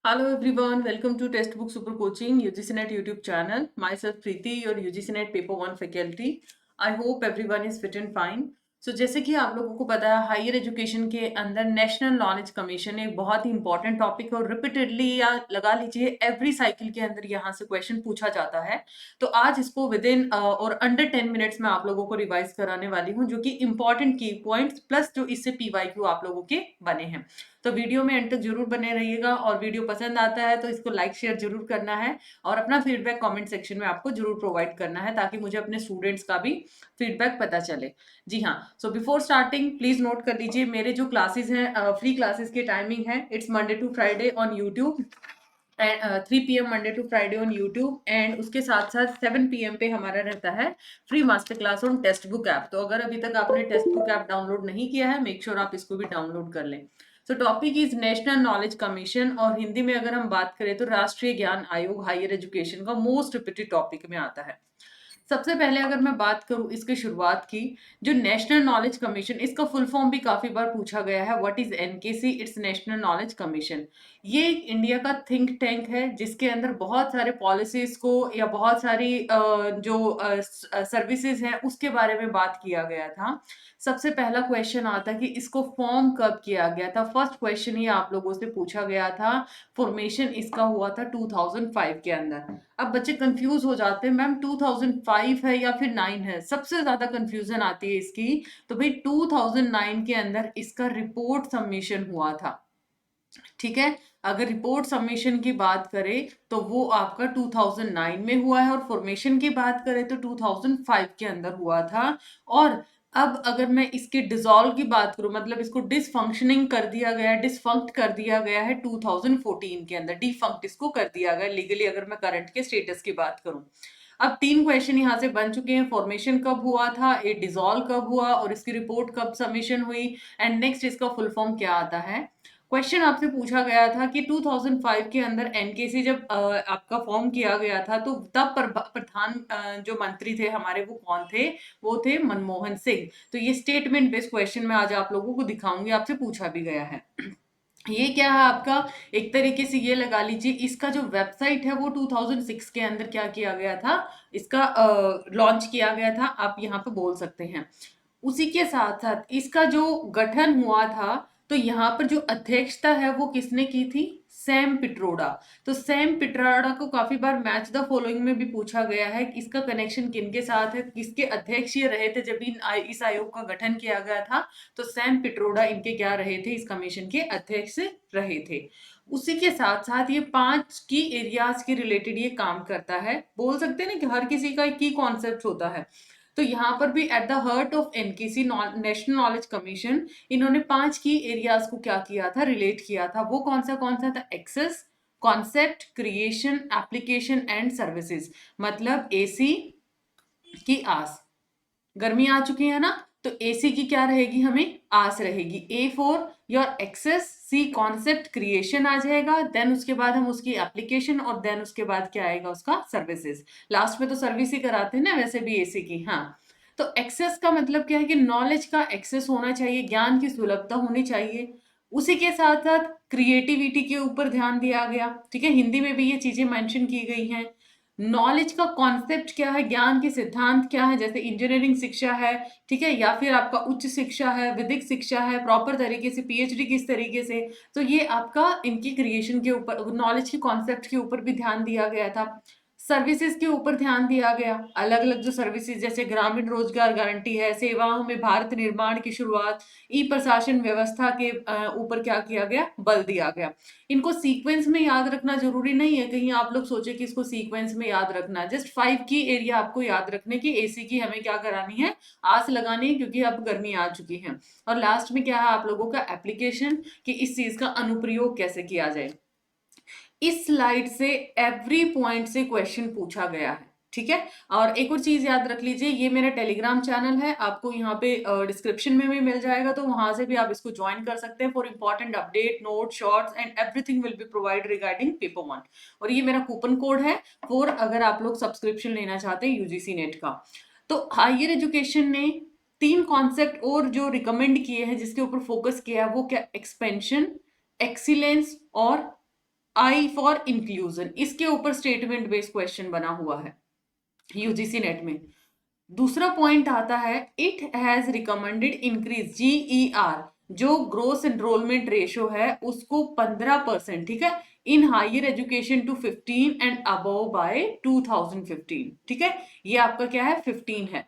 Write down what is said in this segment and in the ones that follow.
Hello everyone, welcome to Textbook Super Coaching UGC Net YouTube channel. Myself Preeti, your UGC Net Paper 1 faculty. I hope everyone is fit and fine. So जैसे कि आप लोगों को पता है higher education के अंदर national knowledge commission एक बहुत ही इंपॉर्टेंट टॉपिक है और रिपीटेडली या लगा लीजिए एवरी साइकिल के अंदर यहाँ से क्वेश्चन पूछा जाता है। तो आज इसको विद इन और अंडर 10 मिनट्स में आप लोगों को रिवाइज कराने वाली हूँ जो कि इंपॉर्टेंट की पॉइंट्स प्लस जो इससे पीवाईक्यू आप लोगों के बने हैं। तो वीडियो में एंड तक जरूर बने रहिएगा और वीडियो पसंद आता है तो इसको लाइक शेयर जरूर करना है और अपना फीडबैक कमेंट सेक्शन में आपको जरूर प्रोवाइड करना है ताकि मुझे अपने स्टूडेंट्स का भी फीडबैक पता चले। जी हाँ, so before starting please note कर लीजिए मेरे जो क्लासेस हैं फ्री क्लासेस की टाइमिंग है it's Monday to Friday on YouTube and 3 PM Monday to Friday on YouTube and उसके साथ साथ 7 PM पे हमारा रहता है free master class on textbook app. तो अगर अभी तक आपने टेक्स्ट बुक ऐप डाउनलोड नहीं किया है मेक श्योर आप इसको भी डाउनलोड कर लें। सो topic is national knowledge commission और हिंदी में अगर हम बात करें तो राष्ट्रीय ज्ञान आयोग हायर एजुकेशन का मोस्ट रिपीटेड टॉपिक में आता है। सबसे पहले अगर मैं बात करूं इसकी शुरुआत की, जो नेशनल नॉलेज कमीशन इसका फुल फॉर्म भी काफी बार पूछा गया है, what is NKC? It's national knowledge commission. ये एक इंडिया का थिंक टैंक है जिसके अंदर बहुत सारे पॉलिसीज को या बहुत सारी जो सर्विसेज हैं उसके बारे में बात किया गया था। सबसे पहला क्वेश्चन आता है कि इसको फॉर्म कब किया गया था। फर्स्ट क्वेश्चन ही आप लोगों से पूछा गया था, फॉर्मेशन इसका हुआ था 2005 के अंदर। अब बच्चे कंफ्यूज हो जाते हैं मैम 2005 है या फिर 9 है, सबसे ज्यादा कंफ्यूजन आती है इसकी। तो भाई 2009 के अंदर इसका रिपोर्ट सबमिशन हुआ था। ठीक है, अगर रिपोर्ट सबमिशन की बात करें तो वो आपका 2009 में हुआ है और फॉर्मेशन की बात करें तो 2005 के अंदर हुआ था। और अब अगर मैं इसके डिसॉल्व की बात करूं, मतलब इसको डिसफंक्शनिंग कर दिया गया, डिसफंक्ट कर दिया गया है 2014 के अंदर, डिफंक्ट इसको कर दिया गया लीगली अगर मैं करंट के स्टेटस की बात करूं। अब 3 क्वेश्चन यहाँ से बन चुके हैं, फॉर्मेशन कब हुआ था, ये डिसॉल्व कब हुआ और इसकी रिपोर्ट कब सबमिशन हुई एंड नेक्स्ट इसका फुल फॉर्म क्या आता है। क्वेश्चन आपसे पूछा गया था कि 2005 के अंदर एनकेसी जब आपका फॉर्म किया गया था तो तब प्रधान जो मंत्री थे हमारे वो कौन थे? वो थे मनमोहन सिंह। तो ये स्टेटमेंट बेस्ड क्वेश्चन मैं आज आप लोगों को दिखाऊंगी, आपसे पूछा भी गया है। ये क्या है आपका, एक तरीके से ये लगा लीजिए इसका जो वेबसाइट है वो 2006 के अंदर क्या किया गया था, इसका लॉन्च किया गया था, आप यहाँ पे बोल सकते हैं। उसी के साथ साथ इसका जो गठन हुआ था तो यहाँ पर जो अध्यक्षता है वो किसने की थी? सैम पिट्रोडा। तो सैम पिट्रोडा को काफी बार मैच द फॉलोइंग में भी पूछा गया है कि इसका कनेक्शन किनके साथ है, किसके अध्यक्ष ये रहे थे जब इस आयोग का गठन किया गया था। तो सैम पिट्रोडा इनके क्या रहे थे, इस कमीशन के अध्यक्ष रहे थे। उसी के साथ साथ ये 5 की एरियाज के रिलेटेड ये काम करता है। बोल सकते हैं ना कि हर किसी का एक की कॉन्सेप्ट होता है। तो यहाँ पर भी at the hurt of NKC national knowledge commission इन्होंने 5 की एरियाज को क्या किया था, रिलेट किया था। वो कौन सा था? Access, concept, creation, application and services. मतलब एसी की आस, गर्मी आ चुकी है ना, तो एसी की क्या रहेगी, हमें आस रहेगी। A for your access, C concept creation आ जाएगा, देन उसके बाद हम उसकी एप्लीकेशन और देन उसके बाद क्या आएगा, उसका सर्विसेज। लास्ट में तो सर्विस ही कराते हैं ना वैसे भी एसी की। हाँ, तो एक्सेस का मतलब क्या है कि नॉलेज का एक्सेस होना चाहिए, ज्ञान की सुलभता होनी चाहिए। उसी के साथ साथ क्रिएटिविटी के ऊपर ध्यान दिया गया। ठीक है, हिंदी में भी ये चीजें मेंशन की गई हैं। नॉलेज का कॉन्सेप्ट क्या है, ज्ञान के सिद्धांत क्या है, जैसे इंजीनियरिंग शिक्षा है, ठीक है, या फिर आपका उच्च शिक्षा है, विधिक शिक्षा है, प्रॉपर तरीके से पीएचडी किस तरीके से। तो ये आपका इनकी क्रिएशन के ऊपर, नॉलेज के कॉन्सेप्ट के ऊपर भी ध्यान दिया गया था। सर्विसेज के ऊपर ध्यान दिया गया, अलग अलग जो सर्विसेज जैसे ग्रामीण रोजगार गारंटी है, सेवाओं में भारत निर्माण की शुरुआत, ई प्रशासन व्यवस्था के ऊपर क्या किया गया, बल दिया गया। इनको सीक्वेंस में याद रखना जरूरी नहीं है, कहीं आप लोग सोचे कि इसको सीक्वेंस में याद रखना है। जस्ट 5 की एरिया आपको याद रखने की, एसी की हमें क्या करानी है, आस लगानी है, क्योंकि अब गर्मी आ चुकी है। और लास्ट में क्या है आप लोगों का एप्लीकेशन, कि इस चीज का अनुप्रयोग कैसे किया जाए। इस स्लाइड से एवरी पॉइंट से क्वेश्चन पूछा गया है। ठीक है, और एक और चीज याद रख लीजिए, ये मेरा टेलीग्राम चैनल है, आपको यहाँ पे डिस्क्रिप्शन में भी मिल जाएगा, तो वहां से भी आप इसको ज्वाइन कर सकते हैं for important update, note, shorts and everything will be provide regarding paper 1। और ये मेरा कूपन कोड है फॉर अगर आप लोग सब्सक्रिप्शन लेना चाहते हैं यूजीसी नेट का। तो हायर एजुकेशन ने 3 कॉन्सेप्ट और जो रिकमेंड किए हैं जिसके ऊपर फोकस किया है वो क्या, एक्सपेंशन, एक्सीलेंस और आई फॉर इंक्लूजन, इसके ऊपर स्टेटमेंट बेस्ड क्वेश्चन बना हुआ है यूजीसी नेट में। दूसरा पॉइंट आता है it has recommended increase GER, जो ग्रोस एनरोलमेंट रेशियो है उसको 15%, ठीक है, in higher education to 15 and above by 2015, ठीक है, ये आपका क्या है 15 है।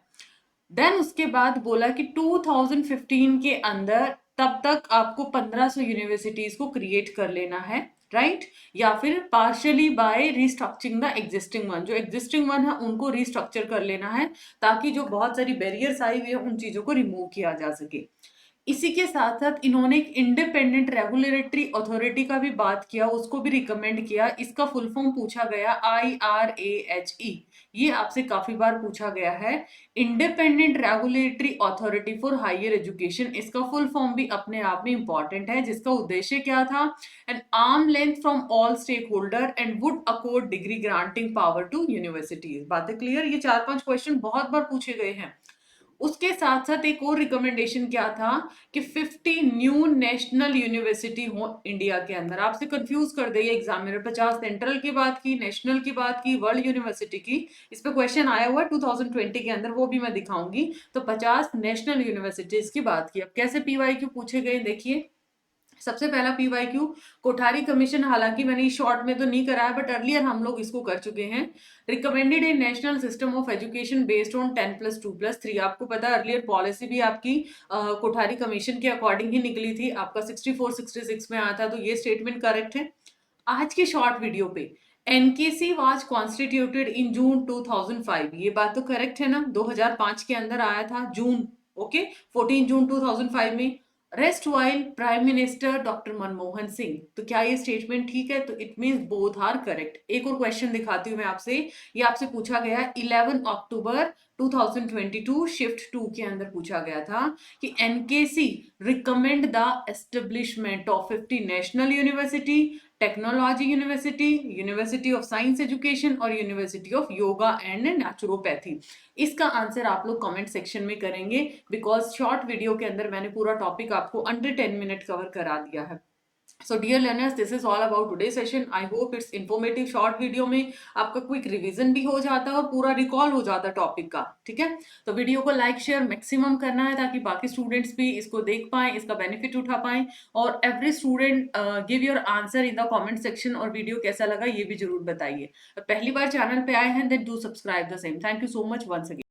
देन उसके बाद बोला कि 2015 के अंदर तब तक आपको 1500 यूनिवर्सिटीज को क्रिएट कर लेना है, राइट, या फिर partially by restructuring the existing one, जो एग्जिस्टिंग वन है उनको रिस्ट्रक्चर कर लेना है ताकि जो बहुत सारी बैरियर्स आई हुई है उन चीजों को रिमूव किया जा सके। इसी के साथ साथ इन्होंने एक इंडिपेंडेंट रेगुलेटरी अथॉरिटी का भी बात किया, उसको भी रिकमेंड किया। इसका फुल फॉर्म पूछा गया IRAHE, ये आपसे काफी बार पूछा गया है, independent regulatory authority for higher education. इसका फुल फॉर्म भी अपने आप में इंपॉर्टेंट है, जिसका उद्देश्य क्या था, an arm length from all stakeholder and would accord degree granting power to universities. बातें क्लियर? ये 4-5 क्वेश्चन बहुत बार पूछे गए हैं। उसके साथ साथ एक और रिकमेंडेशन क्या था कि 50 न्यू नेशनल यूनिवर्सिटी हो इंडिया के अंदर। आपसे कंफ्यूज कर दे ये एग्जामिनर, 50 सेंट्रल की बात की, नेशनल की बात की, वर्ल्ड यूनिवर्सिटी की। इस पे क्वेश्चन आया हुआ है 2020 के अंदर, वो भी मैं दिखाऊंगी। तो 50 नेशनल यूनिवर्सिटीज की बात की। अब कैसे PYQ पूछे गए देखिए। सबसे पहला PYQ, कोठारी कमीशन, हालांकि मैंने शॉर्ट में तो नहीं कराया बट अर्लियर हम लोग इसको कर चुके हैं। Recommended A national system of education based on 10+2+3। आपको पता है अर्लियर पॉलिसी भी आपकी कोठारी कमीशन के अकॉर्डिंग ही निकली थी, आपका 64-66 में आया था, तो ये स्टेटमेंट करेक्ट है। आज की शॉर्ट वीडियो पे NKC वाज कॉन्स्टिट्यूटेड इन जून 2005, ये बात तो करेक्ट है ना, 2005 के अंदर आया था जून, ओके, 14 जून 2005 में। Rest while prime minister doctor Manmohan Singh, तो क्या ये स्टेटमेंट ठीक है? तो it means both are correct. एक और क्वेश्चन दिखाती हूं मैं आपसे, ये आपसे पूछा गया 11 अक्टूबर 2022 शिफ्ट 2 के अंदर पूछा गया था कि NKC recommend the establishment of 50 national university, technology university, university of science education और university of yoga and naturopathy. इसका आंसर आप लोग कमेंट सेक्शन में करेंगे, बिकॉज शॉर्ट वीडियो के अंदर मैंने पूरा टॉपिक आपको अंडर 10 मिनट कवर करा दिया है। So dear learners, this is all about today's session. I hope it's informative। Short video में आपका क्विक रिवीजन भी हो जाता है और पूरा रिकॉल हो जाता है टॉपिक का, ठीक है। तो वीडियो को लाइक शेयर मैक्सिमम करना है ताकि बाकी स्टूडेंट्स भी इसको देख पाएं, इसका बेनिफिट उठा पाएं। और every student give your answer in the comment section, और वीडियो कैसा लगा ये भी जरूर बताइए। पहली बार चैनल पे आए हैं then do subscribe the same. Thank you so much once again.